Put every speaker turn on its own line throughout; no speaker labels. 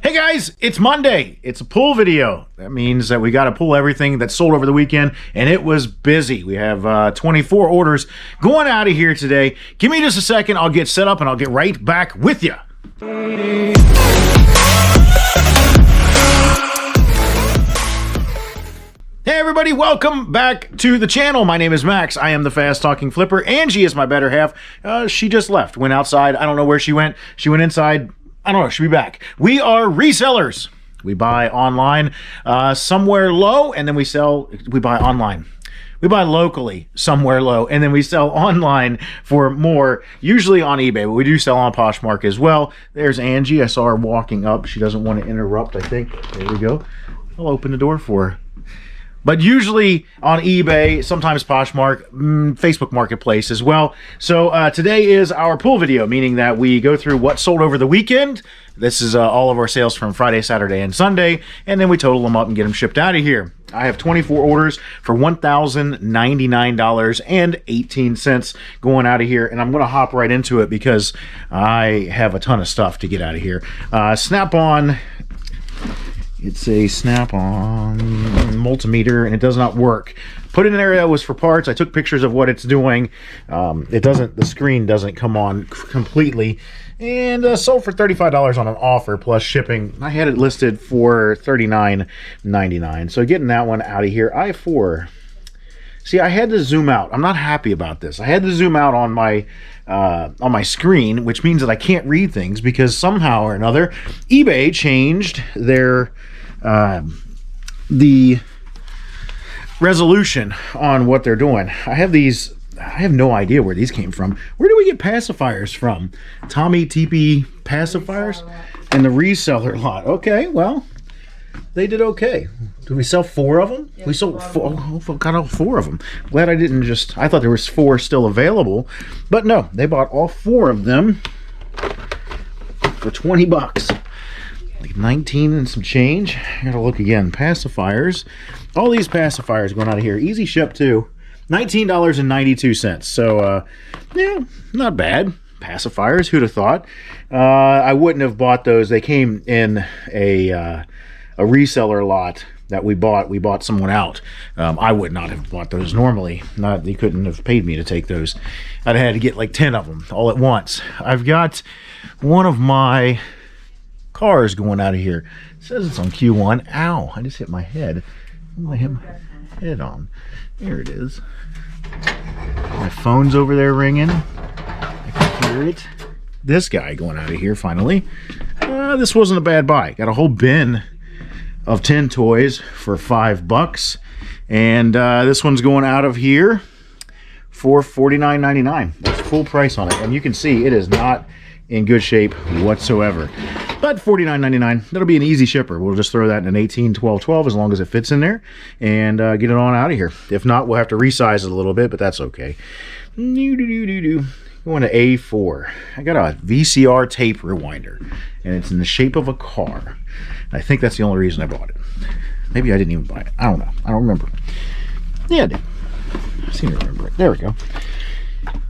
Hey guys, it's Monday. It's a pull video. That means that we got to pull everything that sold over the weekend, and it was busy. We have 24 orders going out of here today. Give me just a second. I'll get set up and I'll get right back with you. Hey everybody, welcome back to the channel. My name is Max. I am the fast talking flipper. Angie is my better half. She just left, went outside. I don't know where she went. She went inside. I don't know, she'll be back. We are resellers. We buy online somewhere low, and then we buy online. We buy locally somewhere low, and then we sell online for more, usually on eBay, but we do sell on Poshmark as well. There's Angie. I saw her walking up. She doesn't want to interrupt, I think. There we go. I'll open the door for her. But usually on eBay, sometimes Poshmark, Facebook Marketplace as well. So today is our pull video, meaning that we go through what sold over the weekend. This is all of our sales from Friday, Saturday, and Sunday, and then we total them up and get them shipped out of here. I have 24 orders for $1,099.18 going out of here, and I'm going to hop right into it because I have a ton of stuff to get out of here. Snap-on. It's a Snap-on multimeter, and it does not work. Put it in there. That was for parts. I took pictures of what it's doing. The screen doesn't come on completely, and sold for $35 on an offer plus shipping. I had it listed for $39.99. So getting that one out of here. I4. See, I had to zoom out. I'm not happy about this. I had to zoom out on my screen, which means that I can't read things because somehow or another eBay changed their the resolution on what they're doing. I have no idea where these came from. Where do we get pacifiers from? Tommy TP pacifiers and the reseller lot. Okay, well, they did okay. Did we sell 4 of them? Yeah, we sold 4. Got all 4 of them. Glad I didn't just... I thought there was 4 still available. But no, they bought all 4 of them for 20 bucks. Like 19 and some change. I gotta look again. Pacifiers. All these pacifiers going out of here. Easy ship too. $19.92. So, yeah, not bad. Pacifiers. Who'd have thought? I wouldn't have bought those. They came in a reseller lot that we bought someone out. I would not have bought those normally. They couldn't have paid me to take those. I'd have had to get like 10 of them all at once. I've got one of my cars going out of here. It says it's on Q1. Ow, I just hit my head. I hit my head on. There it is. My phone's over there ringing. I can hear it. This guy going out of here finally. This wasn't a bad buy. Got a whole bin of 10 toys for $5, and this one's going out of here for $49.99. That's full price on it, and you can see it is not in good shape whatsoever. But $49.99, that'll be an easy shipper. We'll just throw that in an 18, 12, 12 as long as it fits in there, and get it on out of here. If not, we'll have to resize it a little bit, but that's okay. Going to A4. I got a VCR tape rewinder, and it's in the shape of a car. I think that's the only reason I bought it. Maybe I didn't even buy it. I don't know. I don't remember. Yeah, I did. I seem to remember it. There we go.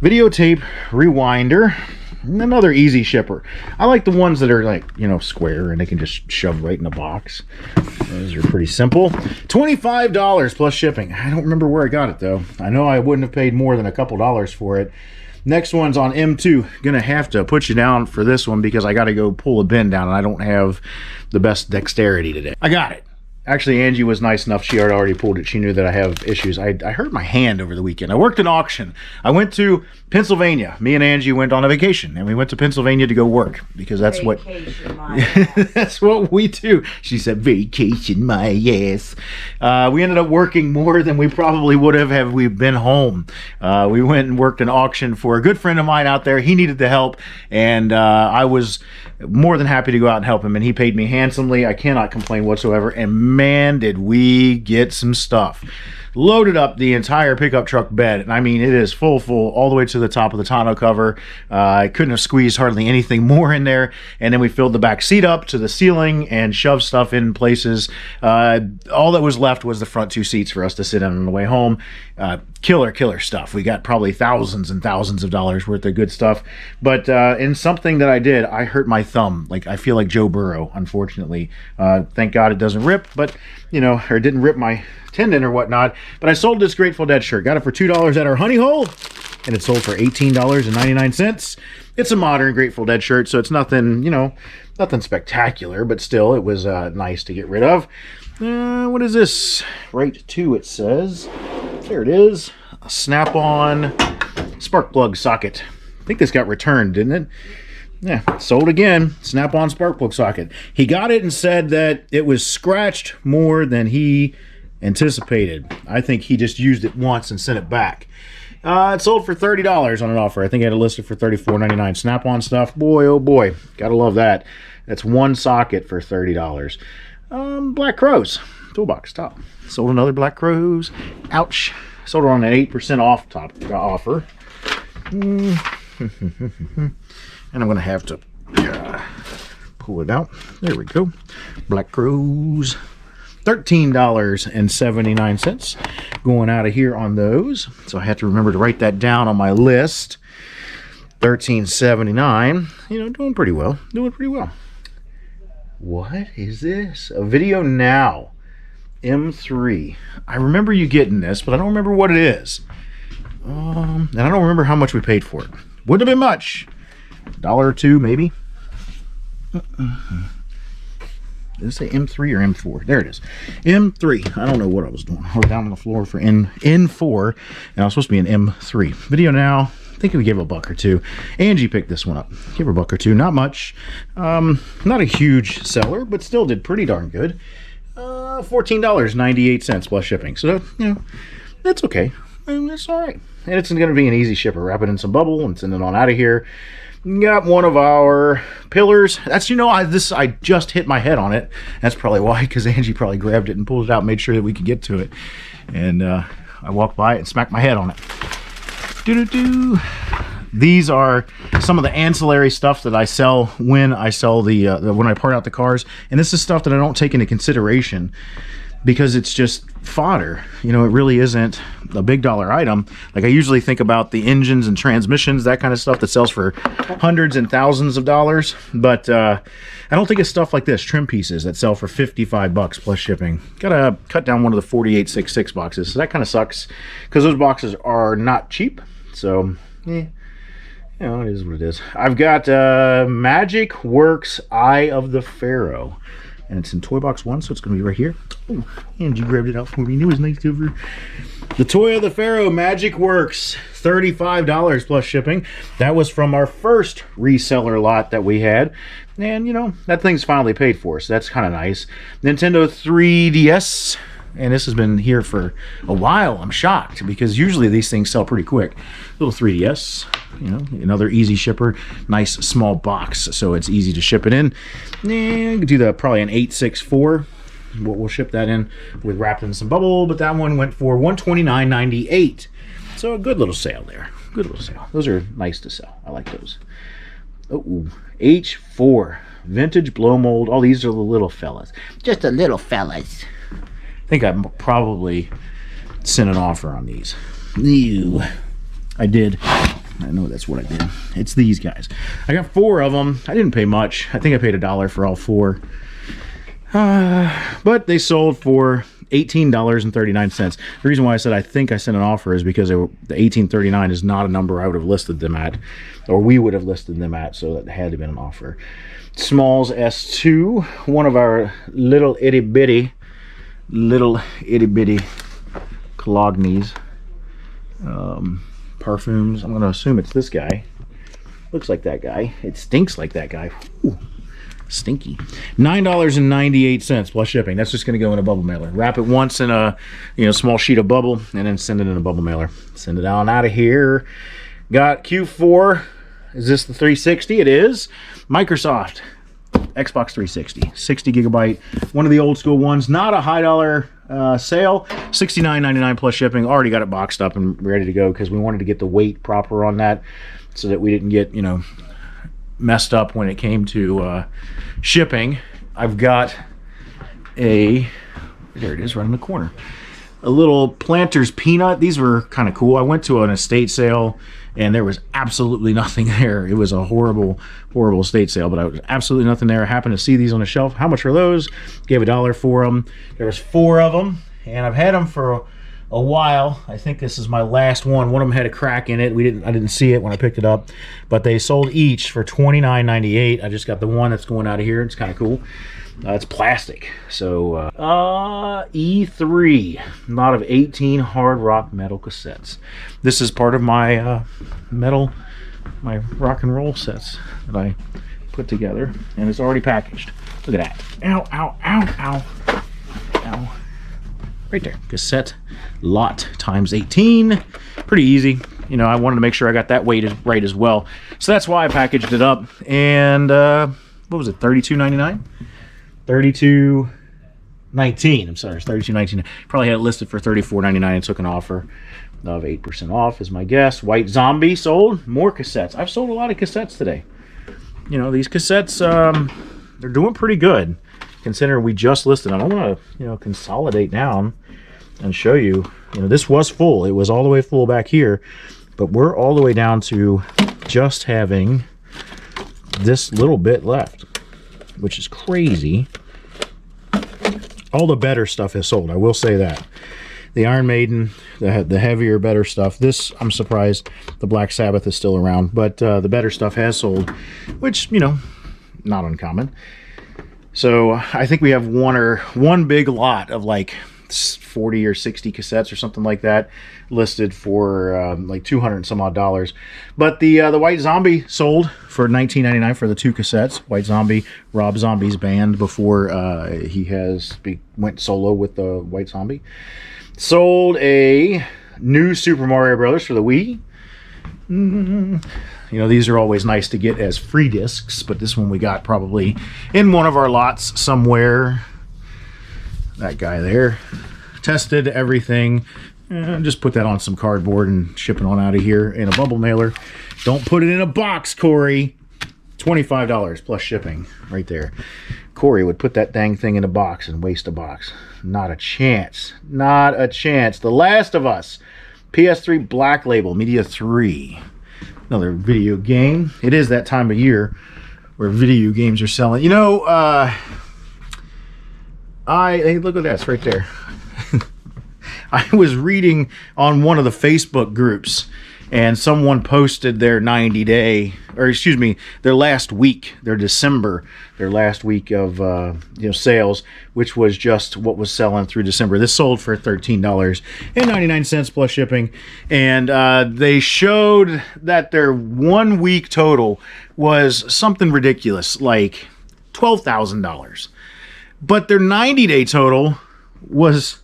Videotape rewinder. Another easy shipper. I like the ones that are like, you know, square and they can just shove right in a box. Those are pretty simple. $25 plus shipping. I don't remember where I got it though. I know I wouldn't have paid more than a couple dollars for it. Next one's on M2. Gonna have to put you down for this one because I gotta go pull a bin down and I don't have the best dexterity today. I got it. Actually, Angie was nice enough. She had already pulled it. She knew that I have issues. I hurt my hand over the weekend. I worked an auction. I went to Pennsylvania. Me and Angie went on a vacation, and we went to Pennsylvania to go work because that's that's what we do. She said, "Vacation, my ass." We ended up working more than we probably would have we been home. We went and worked an auction for a good friend of mine out there. He needed the help, and I was more than happy to go out and help him, and he paid me handsomely. I cannot complain whatsoever, and man, did we get some stuff. loaded up the entire pickup truck bed. And I mean, it is full all the way to the top of the tonneau cover. I couldn't have squeezed hardly anything more in there. And then we filled the back seat up to the ceiling and shoved stuff in places. All that was left was the front 2 seats for us to sit in on the way home. Killer stuff. We got probably thousands and thousands of dollars worth of good stuff. But in something that I did, I hurt my thumb. Like, I feel like Joe Burrow, unfortunately. Thank God it doesn't rip, but, you know, or it didn't rip my tendon or whatnot. But I sold this Grateful Dead shirt. Got it for $2 at our honey hole, and it sold for $18.99. It's a modern Grateful Dead shirt, so it's nothing, you know, nothing spectacular, but still, it was nice to get rid of. What is this? Right 2, it says. There it is. A snap-on spark plug socket. I think this got returned, didn't it? Yeah, sold again. Snap-on spark plug socket. He got it and said that it was scratched more than he anticipated. I think he just used it once and sent it back. It sold for $30 on an offer. I think I had it listed for $34.99. Snap-on stuff. Boy, oh boy. Gotta love that. That's one socket for $30. Black Crows. Toolbox top. Sold another Black Crows. Ouch. Sold it on an 8% off top offer. And I'm going to have to pull it out. There we go. Black Crows. $13.79 going out of here on those. So I have to remember to write that down on my list. $13.79. You know, doing pretty well. Doing pretty well. What is this? A Video Now M3. I remember you getting this, but I don't remember what it is. And I don't remember how much we paid for it. Wouldn't have been much. $1 or $2 maybe. Did it say M3 or M4? There it is. M3. I don't know what I was doing. I was down on the floor for N4, and I was supposed to be an M3. Video Now. I think we gave a $1 or $2. Angie picked this one up. Give her $1 or $2. Not much. Not a huge seller, but still did pretty darn good. $14.98 plus shipping. So, you know, that's okay. That's all right. And it's going to be an easy shipper. Wrap it in some bubble and send it on out of here. Got one of our pillars. That's, you know, I just hit my head on it. That's probably why, because Angie probably grabbed it and pulled it out and made sure that we could get to it. And I walked by it and smacked my head on it. These are some of the ancillary stuff that I sell when I sell when I part out the cars. And this is stuff that I don't take into consideration because it's just fodder. You know, it really isn't a big dollar item. Like, I usually think about the engines and transmissions, that kind of stuff that sells for hundreds and thousands of dollars. But I don't think it's stuff like this, trim pieces that sell for $55 plus shipping. Gotta cut down one of the 4866 boxes. So that kind of sucks because those boxes are not cheap. So, you know, it is what it is. I've got Magic Works Eye of the Pharaoh. And it's in Toy Box 1, so it's going to be right here. Oh, Angie grabbed it out for me. It was nice of her. The Toy of the Pharaoh Magic Works. $35 plus shipping. That was from our first reseller lot that we had. And, you know, that thing's finally paid for, so that's kind of nice. Nintendo 3DS. And this has been here for a while. I'm shocked because usually these things sell pretty quick. Little 3DS, you know, another easy shipper. Nice small box, so it's easy to ship it in. And do probably an 864. We'll ship that in with wrapped in some bubble, but that one went for $129.98. So a good little sale there. Good little sale. Those are nice to sell. I like those. Oh, H4 vintage blow mold. Oh, these are the little fellas. Just the little fellas. I think I probably sent an offer on these. Ew. I did. I know that's what I did. It's these guys. I got 4 of them. I didn't pay much. I think I paid $1 for all 4. But they sold for $18.39. The reason why I said I think I sent an offer is because the $18.39 is not a number I would have listed them at, or we would have listed them at, so that had to have been an offer. Smalls S2, one of our little itty bitty Colognes parfums. I'm going to assume it's this guy. Looks like that guy. It stinks like that guy. Ooh, stinky. $9.98 plus shipping. That's just going to go in a bubble mailer. Wrap it once in a small sheet of bubble and then send it in a bubble mailer. Send it on out of here. Got Q4. Is this the 360? It is. Microsoft Xbox 360, 60 gigabyte, one of the old school ones, not a high dollar sale, $69.99 plus shipping. Already got it boxed up and ready to go because we wanted to get the weight proper on that so that we didn't get, you know, messed up when it came to shipping. I've got there it is right in the corner, a little Planters peanut. These were kind of cool. I went to an estate sale and there was absolutely nothing there. It was a horrible estate sale, but I was absolutely nothing there. I happened to see these on the shelf. How much were those? Gave $1 for them. There was 4 of them, and I've had them for a while. I think this is my last one. One of them had a crack in it. I didn't see it when I picked it up, but they sold each for $29.98. I just got the one that's going out of here. It's kind of cool. It's plastic. So E3, a lot of 18 hard rock metal cassettes. This is part of my my rock and roll sets that I put together, and it's already packaged. Look at that. Ow, ow, ow, ow, ow. Right there. Cassette lot times 18. Pretty easy. You know, I wanted to make sure I got that weight right as well. So that's why I packaged it up. And what was it, $32.99? $32.19. I'm sorry, it's $32.19. Probably had it listed for $34.99 and took an offer of 8% off is my guess. White Zombie sold. More cassettes. I've sold a lot of cassettes today. You know, these cassettes, they're doing pretty good considering we just listed them. I want to, you know, consolidate down and show you. You know, this was full. It was all the way full back here, but we're all the way down to just having this little bit left, which is crazy. All the better stuff is sold, I will say that. The Iron Maiden, the heavier, better stuff. This, I'm surprised the Black Sabbath is still around, but the better stuff has sold, which, you know, not uncommon. So I think we have one big lot of like 40 or 60 cassettes or something like that listed for like $200 and some odd. But the White Zombie sold for $19.99 for the 2 cassettes. White Zombie, Rob Zombie's band before he went solo with the White Zombie. Sold a new Super Mario Brothers for the Wii. You know, these are always nice to get as free discs, but this one we got probably in one of our lots somewhere. That guy there. Tested everything. And just put that on some cardboard and ship it on out of here in a bubble mailer. Don't put it in a box, Corey. $25 plus shipping right there. Corey would put that dang thing in a box and waste a box. Not a chance. Not a chance. The Last of Us. PS3 Black Label Media 3. Another video game. It is that time of year where video games are selling. You know, hey, look at that. It's right there. I was reading on one of the Facebook groups, and someone posted their 90-day, or excuse me, their last week, their last week of sales, which was just what was selling through December. This sold for $13.99 plus shipping, and they showed that their 1 week total was something ridiculous, like $12,000. But their 90-day total was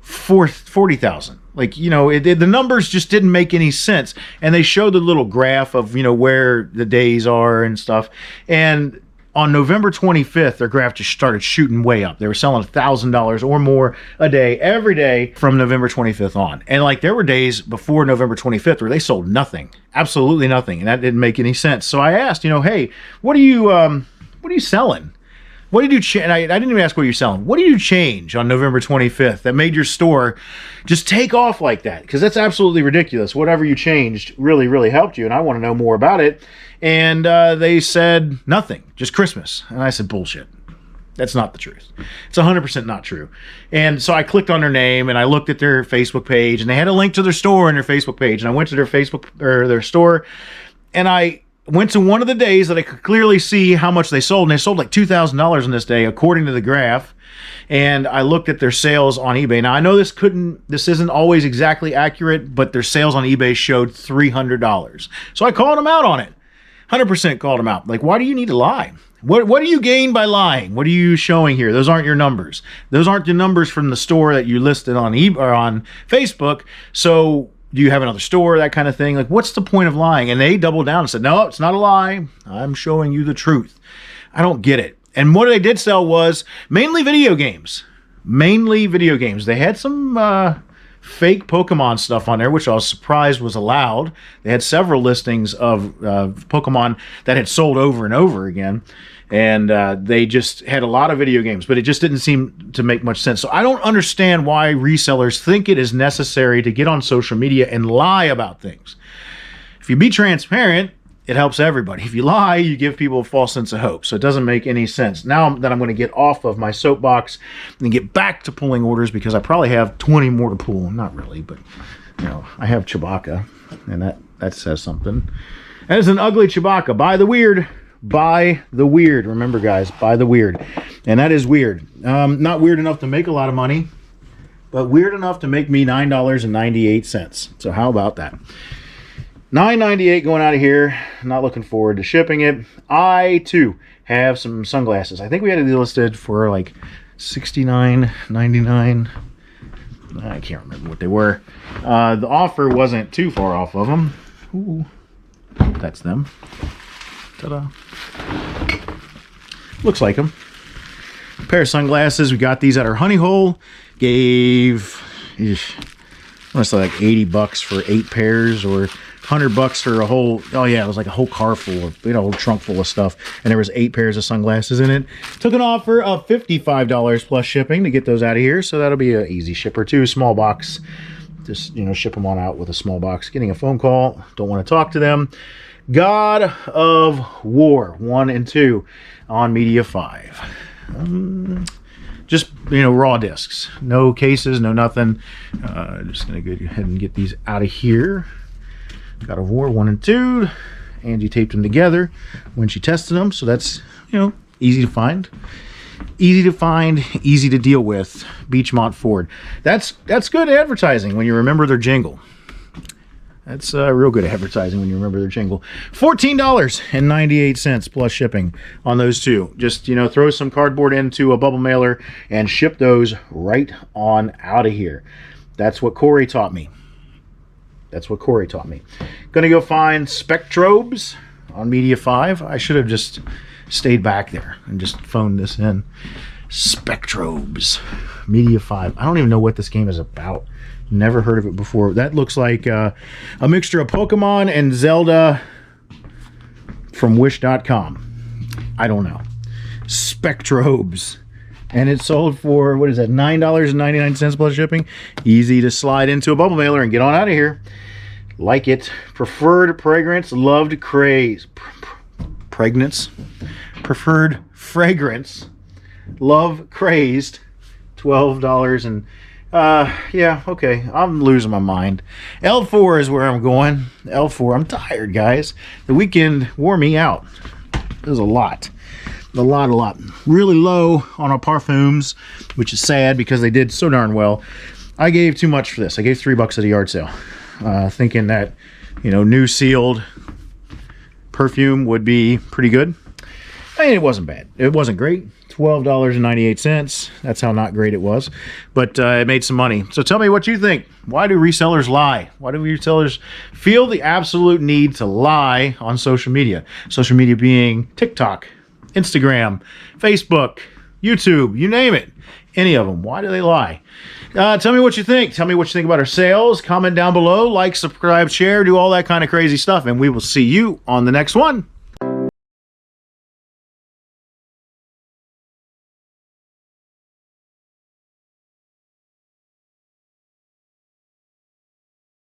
$40,000. Like, you know, the numbers just didn't make any sense. And they showed the little graph of, you know, where the days are and stuff. And on November 25th, their graph just started shooting way up. They were selling $1,000 or more a day, every day from November 25th on. And like, there were days before November 25th where they sold nothing, absolutely nothing. And that didn't make any sense. So I asked, you know, hey, what are you selling? What did you change? I didn't even ask what you're selling. What did you change on November 25th that made your store just take off like that? Because that's absolutely ridiculous. Whatever you changed really, really helped you, and I want to know more about it. And they said nothing, just Christmas. And I said, bullshit. That's not the truth. It's 100% not true. And so I clicked on their name, and I looked at their Facebook page, and they had a link to their store on their Facebook page. And I went to their Facebook or their store, and I went to one of the days that I could clearly see how much they sold, and they sold like $2,000 on this day, according to the graph. And I looked at their sales on eBay. Now, I know this isn't always exactly accurate, but their sales on eBay showed $300. So I called them out on it. 100% called them out. Like, why do you need to lie? What do you gain by lying? What are you showing here? Those aren't your numbers. Those aren't the numbers from the store that you listed on eBay or on Facebook. So do you have another store, that kind of thing? Like, what's the point of lying? And they doubled down and said, no, it's not a lie. I'm showing you the truth. I don't get it. And what they did sell was mainly video games. Mainly video games. They had some fake Pokemon stuff on there, which I was surprised was allowed. They had several listings of Pokemon that had sold over and over again. And they just had a lot of video games, but it just didn't seem to make much sense. So I don't understand why resellers think it is necessary to get on social media and lie about things. If you be transparent, it helps everybody. If you lie, you give people a false sense of hope. So it doesn't make any sense. Now that I'm going to get off of my soapbox and get back to pulling orders, because I probably have 20 more to pull. Not really, but you know, I have Chewbacca, and that says something. That is an ugly Chewbacca. Buy the weird. Buy the weird. Remember, guys, buy the weird. And that is weird. Not weird enough to make a lot of money, but weird enough to make me $9.98. So how about that? $9.98 going out of here. Not looking forward to shipping it. I too have some sunglasses. I think we had it listed for like $69.99. I can't remember what they were. The offer wasn't too far off of them. Ooh, that's them. Ta-da. Looks like them. A pair of sunglasses. We got these at our honey hole. Gave, I want to say like $80 for 8 pairs, or $100 for a whole, oh yeah, it was like a whole car full of, you know, a whole trunk full of stuff. And there was 8 pairs of sunglasses in it. Took an offer of $55 plus shipping to get those out of here. So that'll be an easy ship or two. Small box. Just, you know, ship them on out with a small box. Getting a phone call. Don't want to talk to them. God of War 1 and 2 on Media 5. Just, you know, raw discs. No cases, no nothing. Just going to go ahead and get these out of here. God of War 1 and 2. Angie taped them together when she tested them. So that's, you know, easy to find. Easy to find, easy to deal with. Beechmont Ford. That's good advertising when you remember their jingle. That's real good advertising when you remember their jingle. $14.98 plus shipping on those two. Just, you know, throw some cardboard into a bubble mailer and ship those right on out of here. That's what Corey taught me. That's what Corey taught me. Gonna go find Spectrobes on Media 5. I should have just stayed back there and just phoned this in. Spectrobes. Media 5. I don't even know what this game is about. Never heard of it before. That looks like a mixture of Pokemon and Zelda from Wish.com. I don't know. Spectrobes. And it's sold for, what is that, $9.99 plus shipping. Easy to slide into a bubble mailer and get on out of here. Like it. Preferred fragrance, loved craze. Pregnance. Preferred fragrance, love crazed. $12 and yeah, okay. I'm losing my mind. L4 is where I'm going. L4. I'm tired, guys. The weekend wore me out. There's a lot. A lot. Really low on our parfums, which is sad because they did so darn well. I gave too much for this. I gave $3 at a yard sale, thinking that, you know, new sealed perfume would be pretty good. I mean, it wasn't bad. It wasn't great. $12.98. That's how not great it was. But it made some money. So tell me what you think. Why do resellers lie? Why do resellers feel the absolute need to lie on social media? Social media being TikTok, Instagram, Facebook, YouTube, you name it. Any of them. Why do they lie? Tell me what you think. Tell me what you think about our sales. Comment down below. Like, subscribe, share, do all that kind of crazy stuff. And we will see you on the next one.